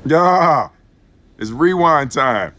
Yeah, it's rewind time.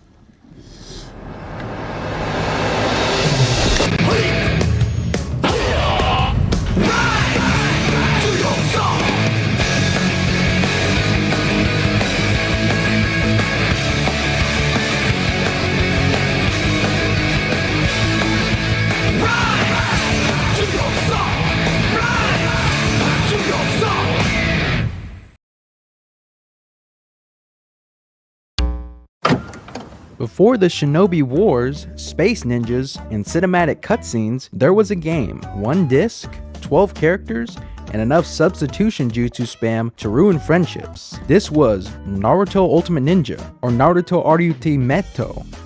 Before the Shinobi Wars, Space Ninjas, and cinematic cutscenes, there was a game, 1 disc, 12 characters, and enough substitution jutsu spam to ruin friendships. This was Naruto Ultimate Ninja, or Naruto Ultimate,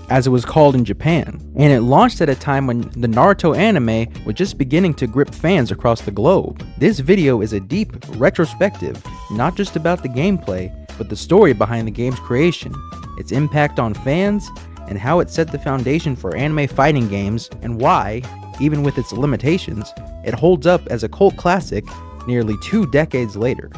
as it was called in Japan, and it launched at a time when the Naruto anime was just beginning to grip fans across the globe. This video is a deep retrospective, not just about the gameplay, but the story behind the game's creation, its impact on fans, and how it set the foundation for anime fighting games, and why, even with its limitations, it holds up as a cult classic nearly 2 decades later.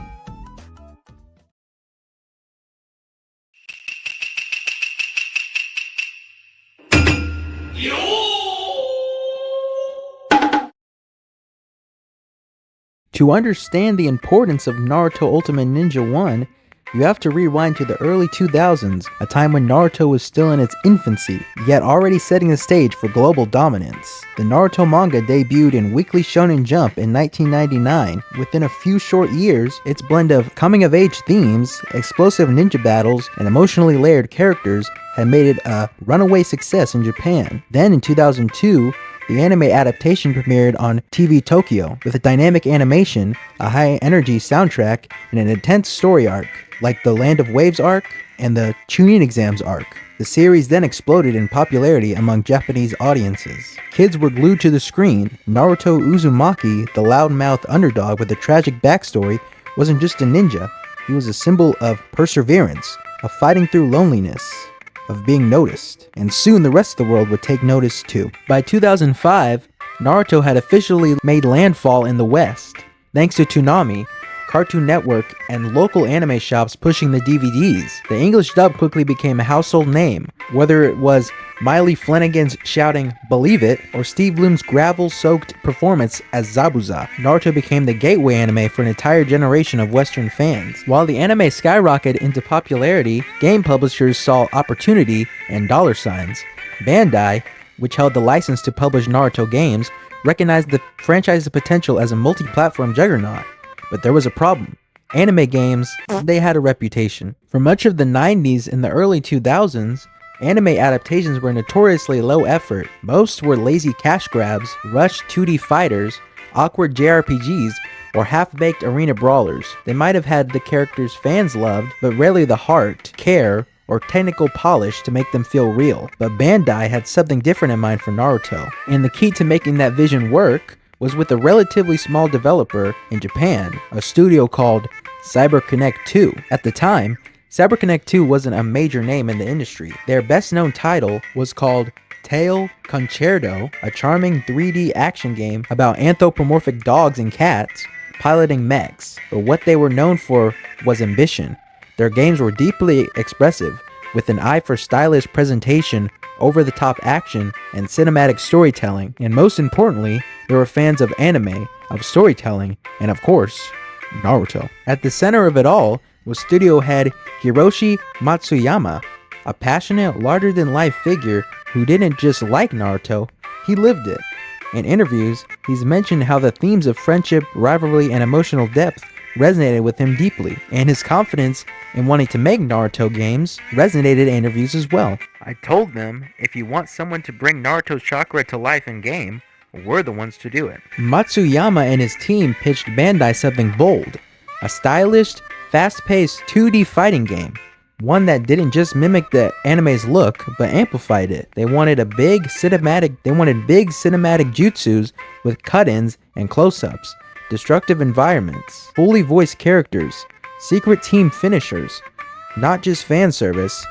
To understand the importance of Naruto Ultimate Ninja 1, you have to rewind to the early 2000s, a time when Naruto was still in its infancy, yet already setting the stage for global dominance. The Naruto manga debuted in Weekly Shonen Jump in 1999. Within a few short years, its blend of coming-of-age themes, explosive ninja battles, and emotionally layered characters had made it a runaway success in Japan. Then in 2002, the anime adaptation premiered on TV Tokyo, with a dynamic animation, a high-energy soundtrack, and an intense story arc, like the Land of Waves arc and the Chunin Exams arc. The series then exploded in popularity among Japanese audiences. Kids were glued to the screen. Naruto Uzumaki, the loudmouth underdog with a tragic backstory, wasn't just a ninja, he was a symbol of perseverance, of fighting through loneliness, of being noticed, and soon the rest of the world would take notice too. By 2005, Naruto had officially made landfall in the West, thanks to Toonami, Cartoon Network, and local anime shops pushing the DVDs. The English dub quickly became a household name, whether it was Miley Flanagan's shouting "Believe It" or Steve Bloom's gravel-soaked performance as Zabuza. Naruto became the gateway anime for an entire generation of Western fans. While the anime skyrocketed into popularity, game publishers saw opportunity and dollar signs. Bandai, which held the license to publish Naruto games, recognized the franchise's potential as a multi-platform juggernaut. But there was a problem. Anime games, they had a reputation. For much of the 90s and the early 2000s, anime adaptations were notoriously low effort. Most were lazy cash grabs, rushed 2D fighters, awkward JRPGs, or half-baked arena brawlers. They might have had the characters fans loved, but rarely the heart, care, or technical polish to make them feel real. But Bandai had something different in mind for Naruto, and the key to making that vision work was with a relatively small developer in Japan, a studio called CyberConnect 2. At the time, CyberConnect 2 wasn't a major name in the industry. Their best-known title was called Tail Concerto, a charming 3D action game about anthropomorphic dogs and cats piloting mechs. But what they were known for was ambition. Their games were deeply expressive, with an eye for stylish presentation, over-the-top action, and cinematic storytelling. And most importantly, they were fans of anime, of storytelling, and of course, Naruto. At the center of it all was studio head Hiroshi Matsuyama, a passionate, larger-than-life figure who didn't just like Naruto, he lived it. In interviews, he's mentioned how the themes of friendship, rivalry, and emotional depth resonated with him deeply, and his confidence in wanting to make Naruto games resonated in interviews as well. I told them, if you want someone to bring Naruto's chakra to life in game, we're the ones to do it. Matsuyama and his team pitched Bandai something bold, a stylish, fast-paced 2D fighting game, one that didn't just mimic the anime's look, but amplified it. They wanted big cinematic jutsus with cut-ins and close-ups, destructive environments, fully voiced characters, secret team finishers, not just fan service,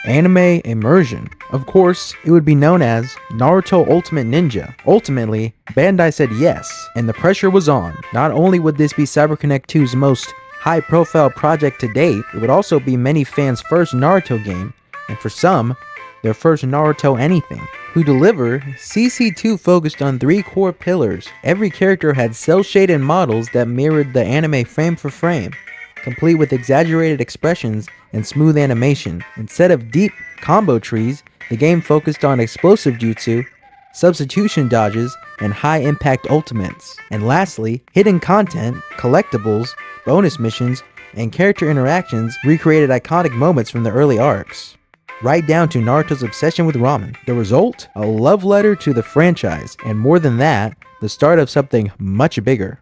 anime immersion. Of course, it would be known as Naruto Ultimate Ninja. Ultimately, Bandai said yes, and the pressure was on. Not only would this be CyberConnect 2's most high-profile project to date, it would also be many fans' first Naruto game, and for some, their first Naruto anything. To deliver, CC2 focused on 3 core pillars. Every character had cel-shaded models that mirrored the anime frame for frame, complete with exaggerated expressions and smooth animation. Instead of deep combo trees, the game focused on explosive jutsu, substitution dodges, and high-impact ultimates. And lastly, hidden content, collectibles, bonus missions, and character interactions recreated iconic moments from the early arcs, right down to Naruto's obsession with ramen. The result? A love letter to the franchise, and more than that, the start of something much bigger.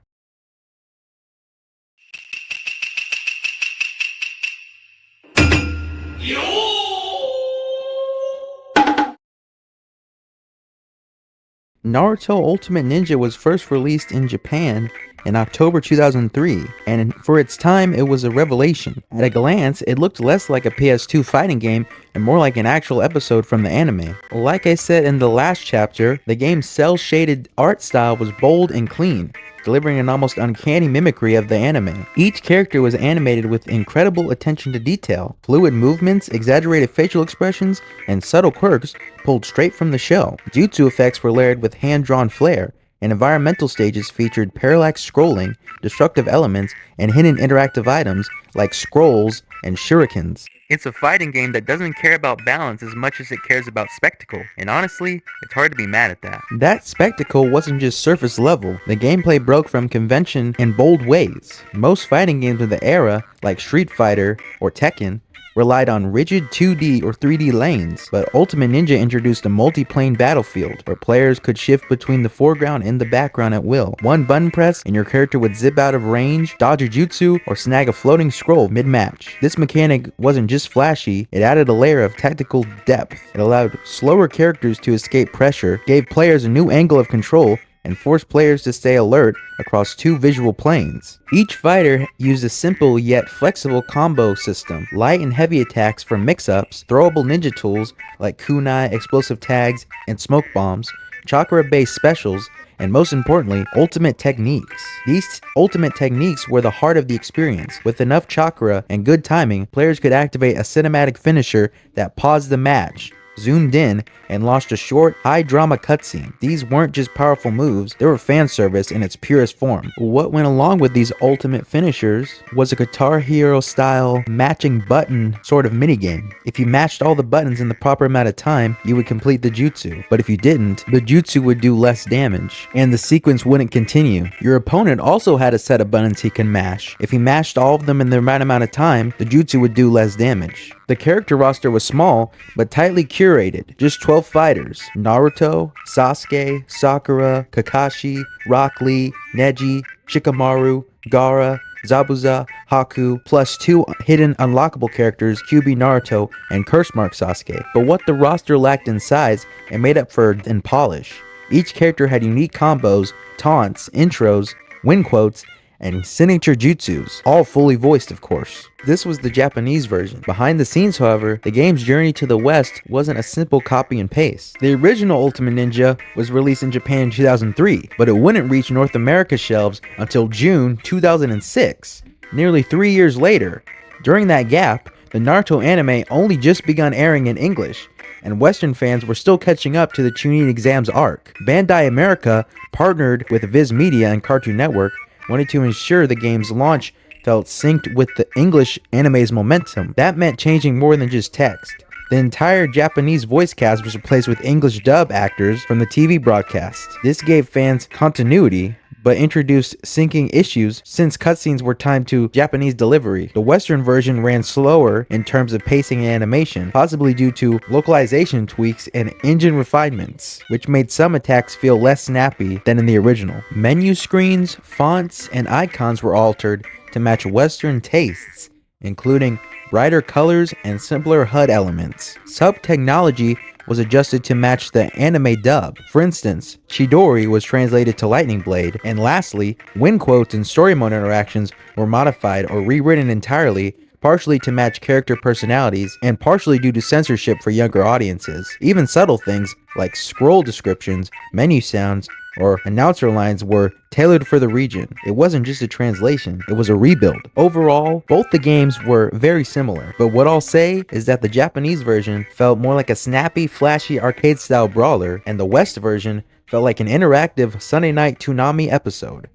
Naruto Ultimate Ninja was first released in Japan in October 2003, and for its time it was a revelation. At a glance, it looked less like a PS2 fighting game and more like an actual episode from the anime. Like I said in the last chapter, the game's cel-shaded art style was bold and clean, delivering an almost uncanny mimicry of the anime. Each character was animated with incredible attention to detail. Fluid movements, exaggerated facial expressions, and subtle quirks pulled straight from the show. Jutsu effects were layered with hand-drawn flair, and environmental stages featured parallax scrolling, destructive elements, and hidden interactive items like scrolls and shurikens. It's a fighting game that doesn't care about balance as much as it cares about spectacle, and honestly, it's hard to be mad at that. That spectacle wasn't just surface level, the gameplay broke from convention in bold ways. Most fighting games of the era, like Street Fighter or Tekken, relied on rigid 2D or 3D lanes, but Ultimate Ninja introduced a multi-plane battlefield where players could shift between the foreground and the background at will. One button press and your character would zip out of range, dodge a jutsu, or snag a floating scroll mid-match. This mechanic wasn't just flashy, it added a layer of tactical depth. It allowed slower characters to escape pressure, gave players a new angle of control, and forced players to stay alert across 2 visual planes. Each fighter used a simple yet flexible combo system, light and heavy attacks for mix-ups, throwable ninja tools like kunai, explosive tags, and smoke bombs, chakra-based specials, and most importantly, ultimate techniques. These ultimate techniques were the heart of the experience. With enough chakra and good timing, players could activate a cinematic finisher that paused the match, zoomed in, and launched a short, high-drama cutscene. These weren't just powerful moves, they were fan service in its purest form. What went along with these ultimate finishers was a Guitar Hero-style matching button sort of minigame. If you matched all the buttons in the proper amount of time, you would complete the jutsu. But if you didn't, the jutsu would do less damage, and the sequence wouldn't continue. Your opponent also had a set of buttons he can mash. If he mashed all of them in the right amount of time, the jutsu would do less damage. The character roster was small, but tightly curated. Just 12 fighters: Naruto, Sasuke, Sakura, Kakashi, Rock Lee, Neji, Shikamaru, Gaara, Zabuza, Haku, plus 2 hidden unlockable characters, Kyuubi Naruto and Curse Mark Sasuke. But what the roster lacked in size, it made up for in polish. Each character had unique combos, taunts, intros, win quotes, and signature jutsus, all fully voiced of course. This was the Japanese version. Behind the scenes, however, the game's journey to the West wasn't a simple copy and paste. The original Ultimate Ninja was released in Japan in 2003, but it wouldn't reach North America's shelves until June 2006, nearly 3 years later. During that gap, the Naruto anime only just begun airing in English, and Western fans were still catching up to the Chunin Exams arc. Bandai America partnered with Viz Media and Cartoon Network, wanted to ensure the game's launch felt synced with the English anime's momentum. That meant changing more than just text. The entire Japanese voice cast was replaced with English dub actors from the TV broadcast. This gave fans continuity, but introduced syncing issues since cutscenes were timed to Japanese delivery. The Western version ran slower in terms of pacing and animation, possibly due to localization tweaks and engine refinements, which made some attacks feel less snappy than in the original. Menu screens, fonts, and icons were altered to match Western tastes, including brighter colors and simpler HUD elements. Sub technology was adjusted to match the anime dub. For instance, Chidori was translated to Lightning Blade, and lastly, win quotes and story mode interactions were modified or rewritten entirely, partially to match character personalities and partially due to censorship for younger audiences. Even subtle things like scroll descriptions, menu sounds, or announcer lines were tailored for the region. It wasn't just a translation, it was a rebuild. Overall, both the games were very similar, but what I'll say is that the Japanese version felt more like a snappy, flashy arcade-style brawler, and the West version felt like an interactive Sunday night Toonami episode.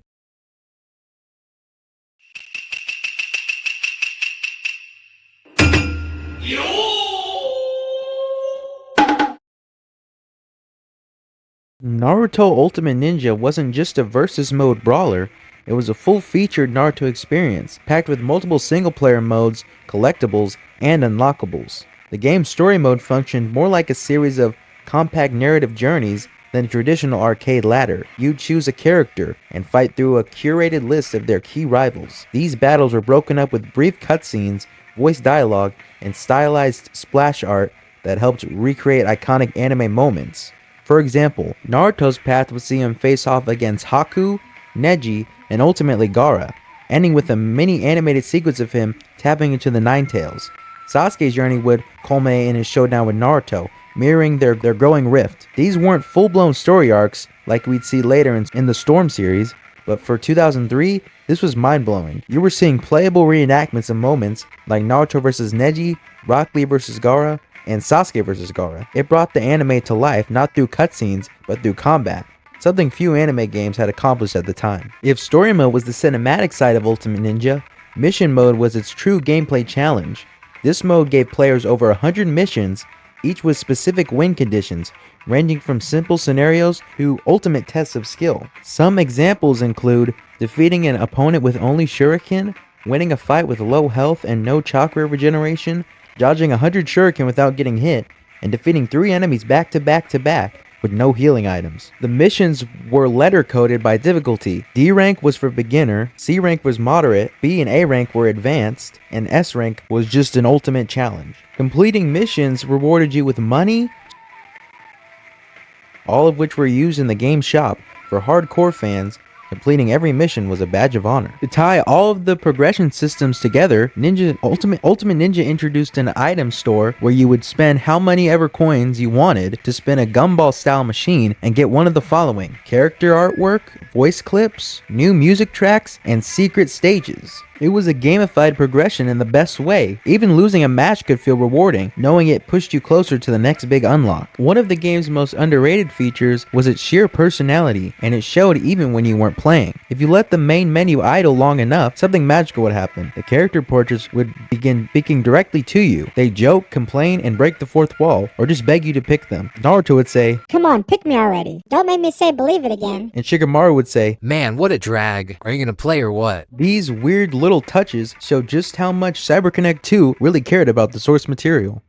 Naruto Ultimate Ninja wasn't just a versus mode brawler, it was a full-featured Naruto experience, packed with multiple single-player modes, collectibles, and unlockables. The game's story mode functioned more like a series of compact narrative journeys than a traditional arcade ladder. You'd choose a character and fight through a curated list of their key rivals. These battles were broken up with brief cutscenes, voice dialogue, and stylized splash art that helped recreate iconic anime moments. For example, Naruto's path would see him face off against Haku, Neji, and ultimately Gaara, ending with a mini animated sequence of him tapping into the Nine Tails. Sasuke's journey would culminate in his showdown with Naruto, mirroring their growing rift. These weren't full-blown story arcs like we'd see later in the Storm series, but for 2003, this was mind-blowing. You were seeing playable reenactments of moments like Naruto vs Neji, Rock Lee vs Gaara, and Sasuke vs Gaara. It brought the anime to life not through cutscenes, but through combat, something few anime games had accomplished at the time. If story mode was the cinematic side of Ultimate Ninja, mission mode was its true gameplay challenge. This mode gave players over 100 missions, each with specific win conditions, ranging from simple scenarios to ultimate tests of skill. Some examples include defeating an opponent with only shuriken, winning a fight with low health and no chakra regeneration, dodging 100 shuriken without getting hit, and defeating 3 enemies back to back to back with no healing items. The missions were letter coded by difficulty. D rank was for beginner, C rank was moderate, B and A rank were advanced, and S rank was just an ultimate challenge. Completing missions rewarded you with money, all of which were used in the game shop. For hardcore fans, completing every mission was a badge of honor. To tie all of the progression systems together, Ultimate Ninja introduced an item store where you would spend how many ever coins you wanted to spin a gumball style machine and get one of the following: character artwork, voice clips, new music tracks, and secret stages. It was a gamified progression in the best way. Even losing a match could feel rewarding, knowing it pushed you closer to the next big unlock. One of the game's most underrated features was its sheer personality, and it showed even when you weren't playing. If you let the main menu idle long enough, something magical would happen. The character portraits would begin speaking directly to you. They joke, complain, and break the fourth wall, or just beg you to pick them. Naruto would say, "Come on, pick me already. Don't make me say believe it again." And Shikamaru would say, "Man, what a drag. Are you gonna play or what?" These weird little touches show just how much CyberConnect 2 really cared about the source material.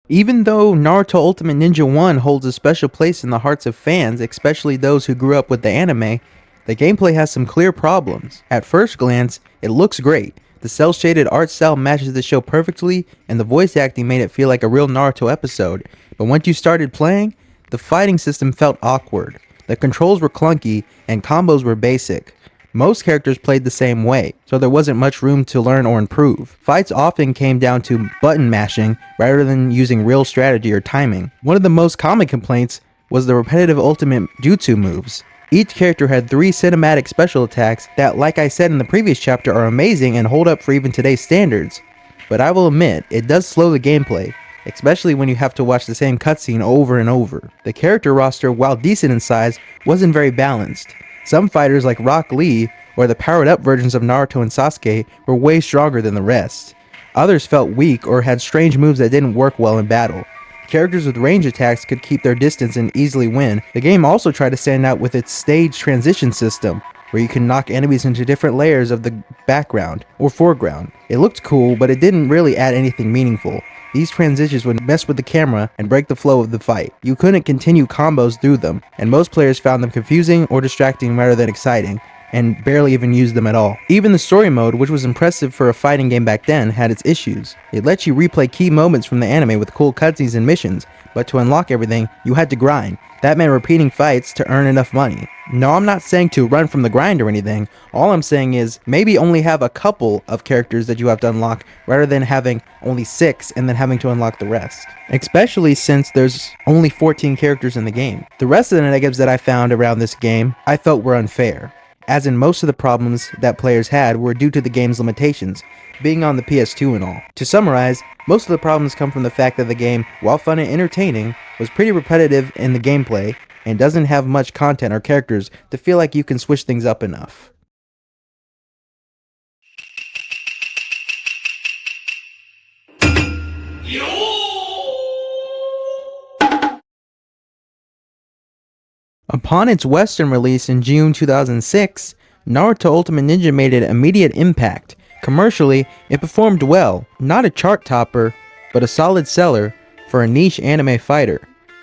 Even though Naruto Ultimate Ninja 1 holds a special place in the hearts of fans, especially those who grew up with the anime, the gameplay has some clear problems. At first glance, it looks great. The cel-shaded art style matches the show perfectly, and the voice acting made it feel like a real Naruto episode. But once you started playing, the fighting system felt awkward. The controls were clunky, and combos were basic. Most characters played the same way, so there wasn't much room to learn or improve. Fights often came down to button mashing rather than using real strategy or timing. One of the most common complaints was the repetitive ultimate jutsu moves. Each character had 3 cinematic special attacks that, like I said in the previous chapter, are amazing and hold up for even today's standards. But I will admit, it does slow the gameplay, especially when you have to watch the same cutscene over and over. The character roster, while decent in size, wasn't very balanced. Some fighters like Rock Lee, or the powered up versions of Naruto and Sasuke, were way stronger than the rest. Others felt weak or had strange moves that didn't work well in battle. Characters with range attacks could keep their distance and easily win. The game also tried to stand out with its stage transition system, where you can knock enemies into different layers of the background or foreground. It looked cool, but it didn't really add anything meaningful. These transitions would mess with the camera and break the flow of the fight. You couldn't continue combos through them, and most players found them confusing or distracting rather than exciting. and barely even used them at all. Even the story mode, which was impressive for a fighting game back then, had its issues. It let you replay key moments from the anime with cool cutscenes and missions, but to unlock everything, you had to grind. That meant repeating fights to earn enough money. No, I'm not saying to run from the grind or anything. All I'm saying is maybe only have a couple of characters that you have to unlock rather than having only 6 and then having to unlock the rest. Especially since there's only 14 characters in the game. The rest of the negatives that I found around this game I felt were unfair, as in most of the problems that players had were due to the game's limitations, being on the PS2 and all. To summarize, most of the problems come from the fact that the game, while fun and entertaining, was pretty repetitive in the gameplay and doesn't have much content or characters to feel like you can switch things up enough. Upon its Western release in June 2006, Naruto Ultimate Ninja made an immediate impact. Commercially, it performed well, not a chart topper, but a solid seller for a niche anime fighter.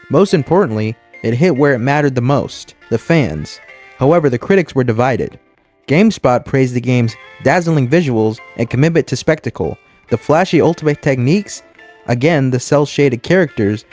Most importantly, it hit where it mattered the most, the fans. However, the critics were divided. GameSpot praised the game's dazzling visuals and commitment to spectacle, the flashy ultimate techniques, again the cel-shaded characters,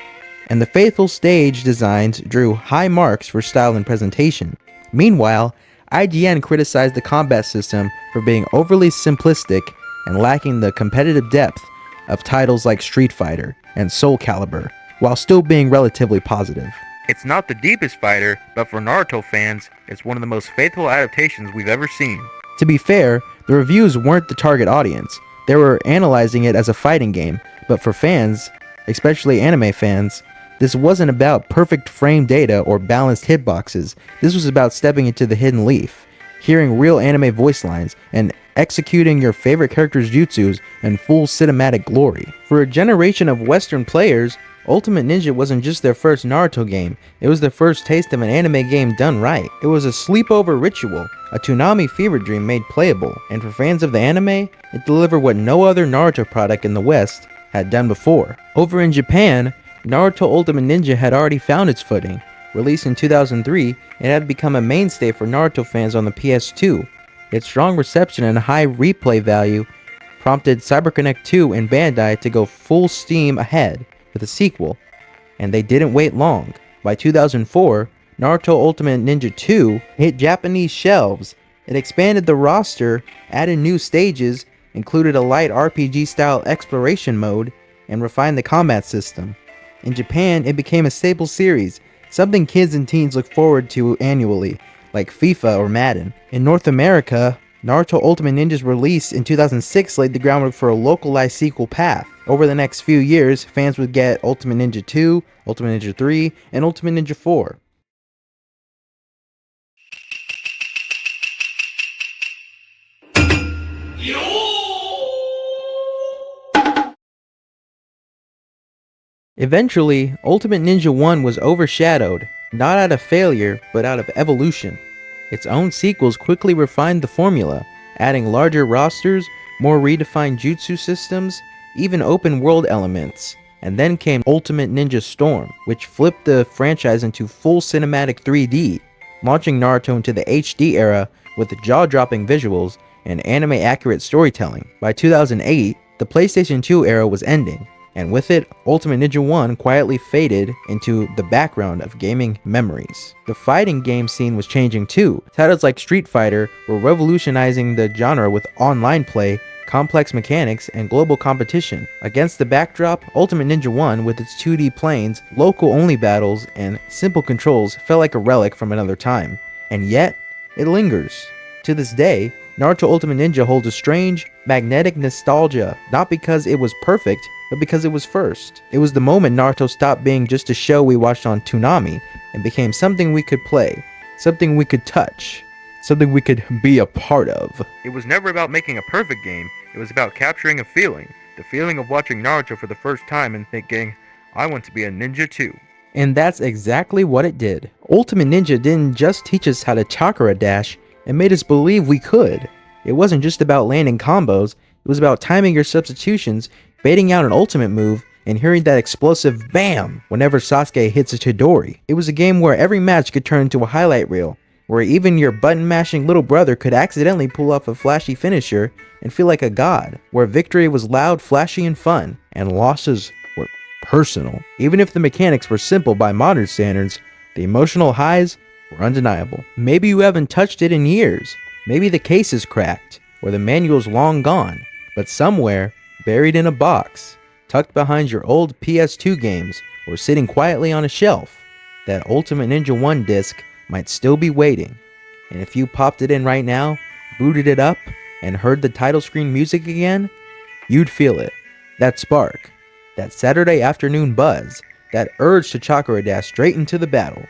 and the faithful stage designs drew high marks for style and presentation. Meanwhile, IGN criticized the combat system for being overly simplistic and lacking the competitive depth of titles like Street Fighter and Soul Calibur, while still being relatively positive. It's not the deepest fighter, but for Naruto fans, it's one of the most faithful adaptations we've ever seen. To be fair, the reviews weren't the target audience. They were analyzing it as a fighting game, but for fans, especially anime fans, this wasn't about perfect frame data or balanced hitboxes. This was about stepping into the hidden leaf, hearing real anime voice lines, and executing your favorite character's jutsus in full cinematic glory. For a generation of Western players, Ultimate Ninja wasn't just their first Naruto game, it was their first taste of an anime game done right. It was a sleepover ritual, a Toonami fever dream made playable, and for fans of the anime, it delivered what no other Naruto product in the West had done before. Over in Japan, Naruto Ultimate Ninja had already found its footing. Released in 2003, it had become a mainstay for Naruto fans on the PS2. Its strong reception and high replay value prompted CyberConnect 2 and Bandai to go full steam ahead with a sequel, and they didn't wait long. By 2004, Naruto Ultimate Ninja 2 hit Japanese shelves. It expanded the roster, added new stages, included a light RPG-style exploration mode, and refined the combat system. In Japan, it became a staple series, something kids and teens look forward to annually, like FIFA or Madden. In North America, Naruto Ultimate Ninja's release in 2006 laid the groundwork for a localized sequel path. Over the next few years, fans would get Ultimate Ninja 2, Ultimate Ninja 3, and Ultimate Ninja 4. Eventually, Ultimate Ninja 1 was overshadowed, not out of failure, but out of evolution. Its own sequels quickly refined the formula, adding larger rosters, more redefined jutsu systems, even open world elements. And then came Ultimate Ninja Storm, which flipped the franchise into full cinematic 3D, launching Naruto into the HD era with jaw-dropping visuals and anime-accurate storytelling. By 2008, the PlayStation 2 era was ending, and with it, Ultimate Ninja 1 quietly faded into the background of gaming memories. The fighting game scene was changing too. Titles like Street Fighter were revolutionizing the genre with online play, complex mechanics, and global competition. Against the backdrop, Ultimate Ninja 1, with its 2D planes, local-only battles, and simple controls, felt like a relic from another time. And yet, it lingers. To this day, Naruto Ultimate Ninja holds a strange, magnetic nostalgia, not because it was perfect, but because it was first. It was the moment Naruto stopped being just a show we watched on Toonami and became something we could play, something we could touch, something we could be a part of. It was never about making a perfect game, it was about capturing a feeling, the feeling of watching Naruto for the first time and thinking, I want to be a ninja too. And that's exactly what it did. Ultimate Ninja didn't just teach us how to chakra dash, it made us believe we could. It wasn't just about landing combos, it was about timing your substitutions, baiting out an ultimate move, and hearing that explosive BAM whenever Sasuke hits a Chidori. It was a game where every match could turn into a highlight reel, where even your button-mashing little brother could accidentally pull off a flashy finisher and feel like a god, where victory was loud, flashy, and fun, and losses were personal. Even if the mechanics were simple by modern standards, the emotional highs were undeniable. Maybe you haven't touched it in years. Maybe the case is cracked, or the manual's long gone, but somewhere, buried in a box, tucked behind your old PS2 games, or sitting quietly on a shelf, that Ultimate Ninja 1 disc might still be waiting. And if you popped it in right now, booted it up, and heard the title screen music again, you'd feel it. That spark, that Saturday afternoon buzz, that urge to chakra dash straight into the battle,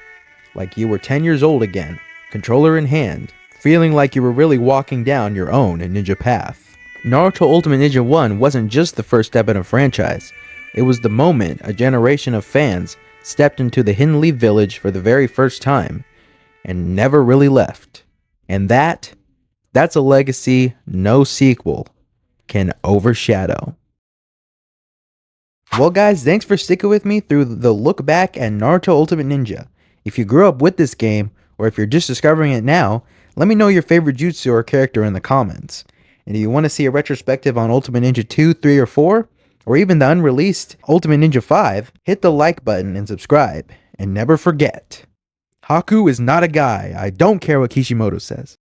like you were 10 years old again, controller in hand, feeling like you were really walking down your own ninja path. Naruto Ultimate Ninja 1 wasn't just the first step in a franchise, it was the moment a generation of fans stepped into the Hidden Leaf Village for the very first time, and never really left. And that's a legacy no sequel can overshadow. Well guys, thanks for sticking with me through the look back at Naruto Ultimate Ninja. If you grew up with this game, or if you're just discovering it now, let me know your favorite jutsu or character in the comments. And if you want to see a retrospective on Ultimate Ninja 2, 3, or 4, or even the unreleased Ultimate Ninja 5, hit the like button and subscribe. And never forget, Haku is not a guy. I don't care what Kishimoto says.